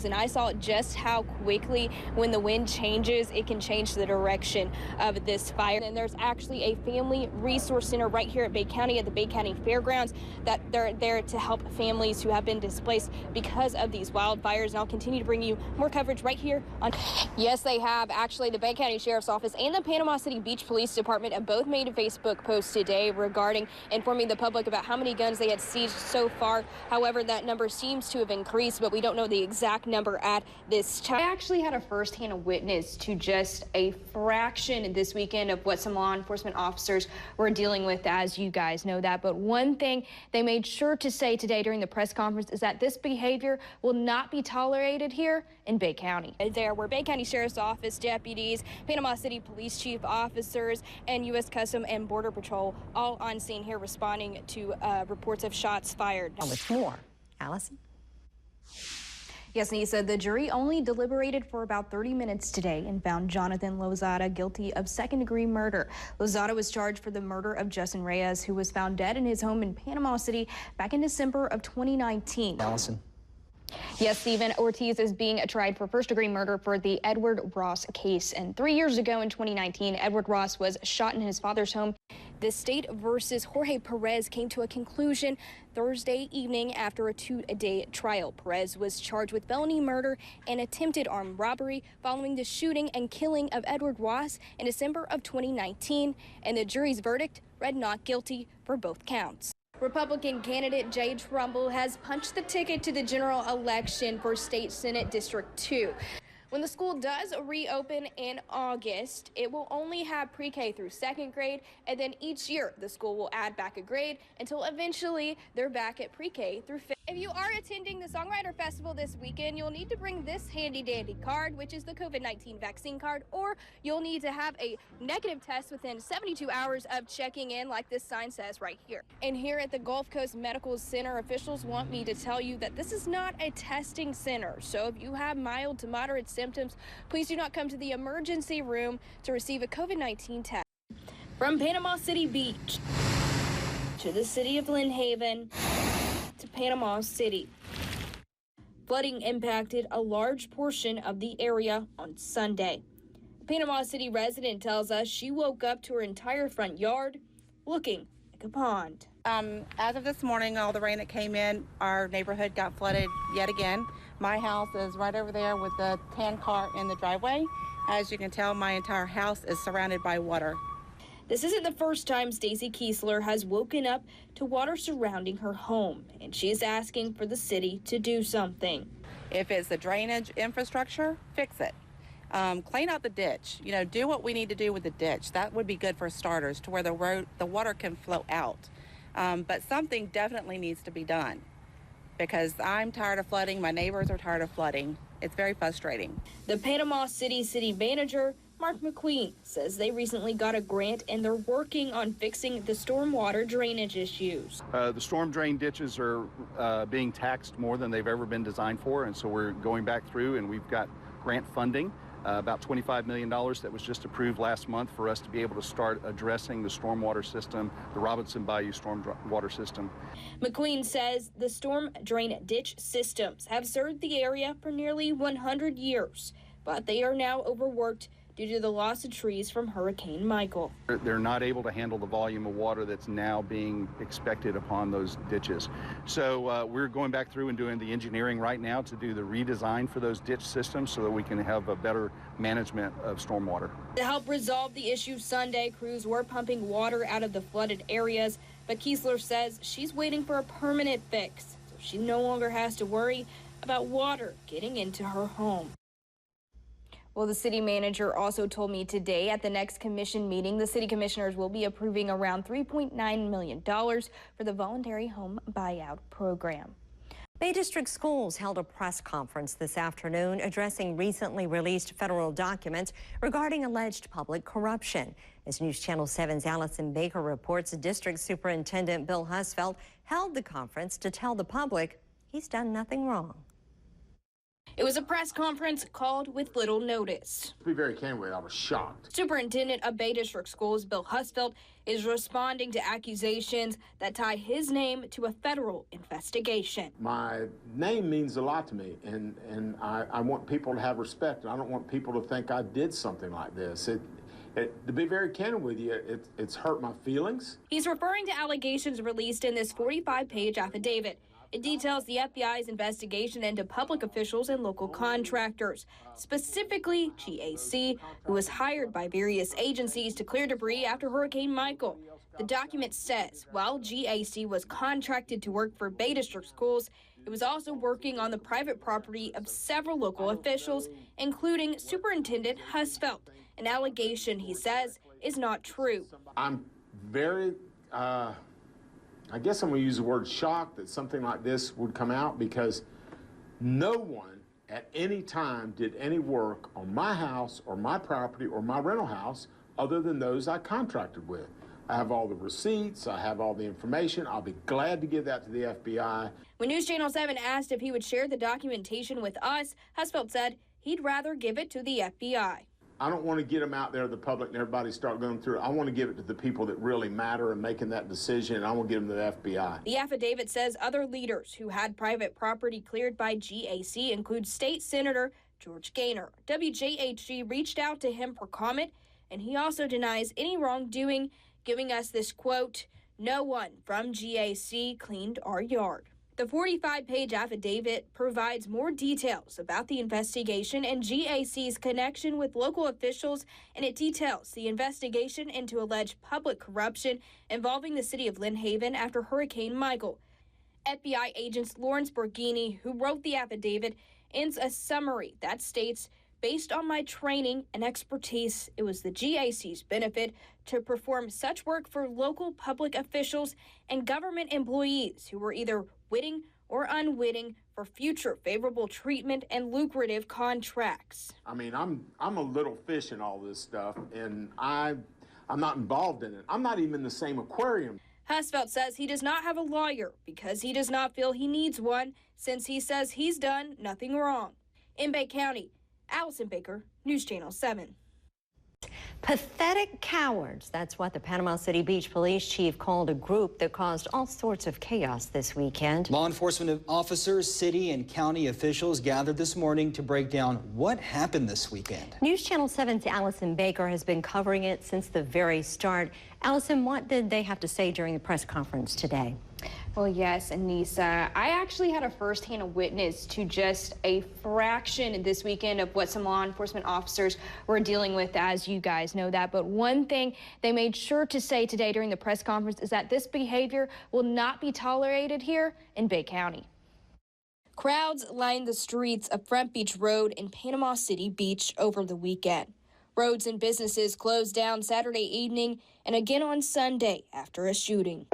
And I saw just how quickly when the wind changes, it can change the direction of this fire. And there's actually a family resource center right here at Bay County at the Bay County Fairgrounds that they're there to help families who have been displaced because of these wildfires. And I'll continue to bring you more coverage right here on. Yes, they have. Actually, the Bay County Sheriff's Office and the Panama City Beach Police Department have both made a Facebook post today regarding informing the public about how many guns they had seized so far. However, that number seems to have increased, but we don't know the exact number at this time. I actually had a first-hand witness to just a fraction this weekend of what some law enforcement officers were dealing with, as you guys know that. But one thing they made sure to say today during the press conference is that this behavior will not be tolerated here in Bay County. There were Bay County Sheriff's Office deputies, Panama City Police Chief officers, and U.S. Customs and Border Patrol all on scene here responding to reports of shots fired. With more, Allison. Yes, Nisa, the jury only deliberated for about 30 minutes today and found Jonathan Lozada guilty of second-degree murder. Lozada was charged for the murder of Justin Reyes, who was found dead in his home in Panama City back in December of 2019. Allison. Yes, Stephen, Ortiz is being tried for first-degree murder for the Edward Ross case. And 3 years ago in 2019, Edward Ross was shot in his father's home. The state versus Jorge Perez came to a conclusion Thursday evening after a two-day trial. Perez was charged with felony murder and attempted armed robbery following the shooting and killing of Edward Ross in December of 2019. And the jury's verdict read not guilty for both counts. Republican candidate Jay Trumbull has punched the ticket to the general election for State Senate District 2. When the school does reopen in August, it will only have pre-K through second grade, and then each year the school will add back a grade until eventually they're back at pre-K through fifth. If you are attending the Songwriter Festival this weekend, you'll need to bring this handy-dandy card, which is the COVID-19 vaccine card, or you'll need to have a negative test within 72 hours of checking in, like this sign says right here. And here at the Gulf Coast Medical Center, officials want me to tell you that this is not a testing center. So if you have mild to moderate symptoms, please do not come to the emergency room to receive a COVID-19 test. From Panama City Beach to the city of Lynn Haven to Panama City, flooding impacted a large portion of the area on Sunday. A Panama City resident tells us she woke up to her entire front yard looking like a pond. As of this morning, all the rain that came in, our neighborhood got flooded yet again. My house is right over there with the tan car in the driveway. As you can tell, my entire house is surrounded by water. This isn't the first time Stacy Kiesler has woken up to water surrounding her home, and she is asking for the city to do something. If it's the drainage infrastructure, fix it. Clean out the ditch. You know, do what we need to do with the ditch. That would be good for starters, to where the water can flow out. But something definitely needs to be done, because I'm tired of flooding. My neighbors are tired of flooding. It's very frustrating. The Panama City City Manager, Mark McQueen, says they recently got a grant and they're working on fixing the stormwater drainage issues. The storm drain ditches are being taxed more than they've ever been designed for, and so we're going back through and we've got grant funding, about $25 million that was just approved last month for us to be able to start addressing the stormwater system, the Robinson Bayou stormwater system. McQueen says the storm drain ditch systems have served the area for nearly 100 years, but they are now overworked due to the loss of trees from Hurricane Michael. They're not able to handle the volume of water that's now being expected upon those ditches. So we're going back through and doing the engineering right now to do the redesign for those ditch systems so that we can have a better management of stormwater. To help resolve the issue Sunday, crews were pumping water out of the flooded areas, but Kiesler says she's waiting for a permanent fix, so she no longer has to worry about water getting into her home. Well, the city manager also told me today at the next commission meeting, the city commissioners will be approving around $3.9 million for the voluntary home buyout program. Bay District Schools held a press conference this afternoon addressing recently released federal documents regarding alleged public corruption. As News Channel 7's Allison Baker reports, District Superintendent Bill Husfeld held the conference to tell the public he's done nothing wrong. It was a press conference called with little notice. To be very candid, I was shocked. Superintendent of Bay District Schools, Bill Husfeldt, is responding to accusations that tie his name to a federal investigation. My name means a lot to me, and I want people to have respect. I don't want people to think I did something like this. To be very candid with you, it's hurt my feelings. He's referring to allegations released in this 45-page affidavit. It details the FBI's investigation into public officials and local contractors, specifically GAC, who was hired by various agencies to clear debris after Hurricane Michael. The document says while GAC was contracted to work for Bay District Schools, it was also working on the private property of several local officials, including Superintendent Husfeldt, an allegation he says is not true. I'm very, I guess I'm going to use the word shocked that something like this would come out, because no one at any time did any work on my house or my property or my rental house other than those I contracted with. I have all the receipts, I have all the information. I'll be glad to give that to the FBI. When News Channel 7 asked if he would share the documentation with us, Husfeldt said he'd rather give it to the FBI. I don't want to get them out there to the public and everybody start going through it. I want to give it to the people that really matter and making that decision, and I want to give them to the FBI. The affidavit says other leaders who had private property cleared by GAC include State Senator George Gaynor. WJHG reached out to him for comment, and he also denies any wrongdoing, giving us this quote, "No one from GAC cleaned our yard." The 45-page affidavit provides more details about the investigation and GAC's connection with local officials, and it details the investigation into alleged public corruption involving the city of Lynn Haven after Hurricane Michael. FBI agents Lawrence Borghini, who wrote the affidavit, ends a summary that states, "Based on my training and expertise, it was the GAC's benefit to perform such work for local public officials and government employees who were either witting or unwitting for future favorable treatment and lucrative contracts." I mean, I'm a little fish in all this stuff, and I'm not involved in it. I'm not even in the same aquarium. Husfeldt says he does not have a lawyer because he does not feel he needs one, since he says he's done nothing wrong. In Bay County, Allison Baker, News Channel 7. Pathetic cowards. That's what the Panama City Beach Police Chief called a group that caused all sorts of chaos this weekend. Law enforcement officers, city and county officials gathered this morning to break down what happened this weekend. News Channel 7's Allison Baker has been covering it since the very start. Allison, what did they have to say during the press conference today? Well, yes, Anissa, I actually had a firsthand witness to just a fraction this weekend of what some law enforcement officers were dealing with, as you guys know that. But one thing they made sure to say today during the press conference is that this behavior will not be tolerated here in Bay County. Crowds lined the streets of Front Beach Road in Panama City Beach over the weekend. Roads and businesses closed down Saturday evening and again on Sunday after a shooting.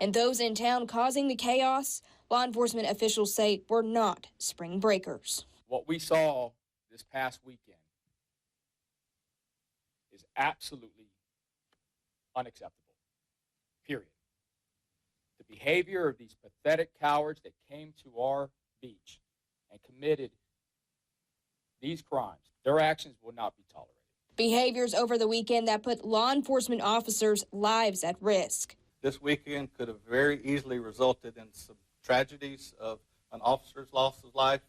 And those in town causing the chaos, law enforcement officials say were not spring breakers. What we saw this past weekend is absolutely unacceptable, period. The behavior of these pathetic cowards that came to our beach and committed these crimes, their actions will not be tolerated. Behaviors over the weekend that put law enforcement officers' lives at risk. This weekend could have very easily resulted in some tragedies of an officer's loss of life,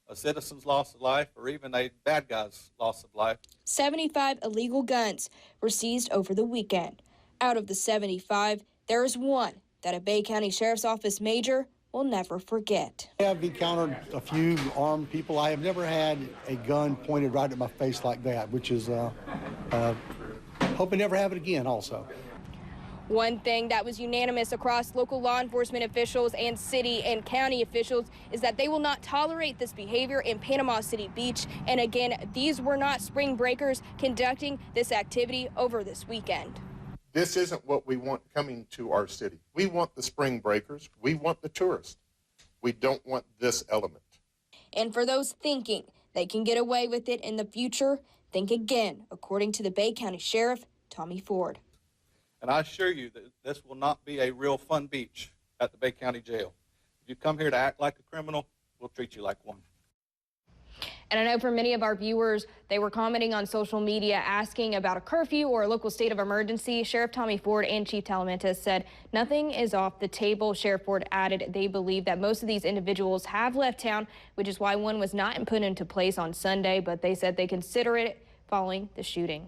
a citizen's loss of life, or even a bad guy's loss of life. 75 illegal guns were seized over the weekend. Out of the 75, there is one that a Bay County Sheriff's Office major will never forget. I have encountered a few armed people. I have never had a gun pointed right at my face like that, which is hoping never have it again also. One thing that was unanimous across local law enforcement officials and city and county officials is that they will not tolerate this behavior in Panama City Beach. And again, these were not spring breakers conducting this activity over this weekend. This isn't what we want coming to our city. We want the spring breakers. We want the tourists. We don't want this element. And for those thinking they can get away with it in the future, think again, according to the Bay County Sheriff, Tommy Ford. And I assure you that this will not be a real fun beach at the Bay County Jail. If you come here to act like a criminal, we'll treat you like one. And I know for many of our viewers, they were commenting on social media asking about a curfew or a local state of emergency. Sheriff Tommy Ford and Chief Talamantes said nothing is off the table. Sheriff Ford added they believe that most of these individuals have left town, which is why one was not put into place on Sunday, but they said they consider it following the shooting.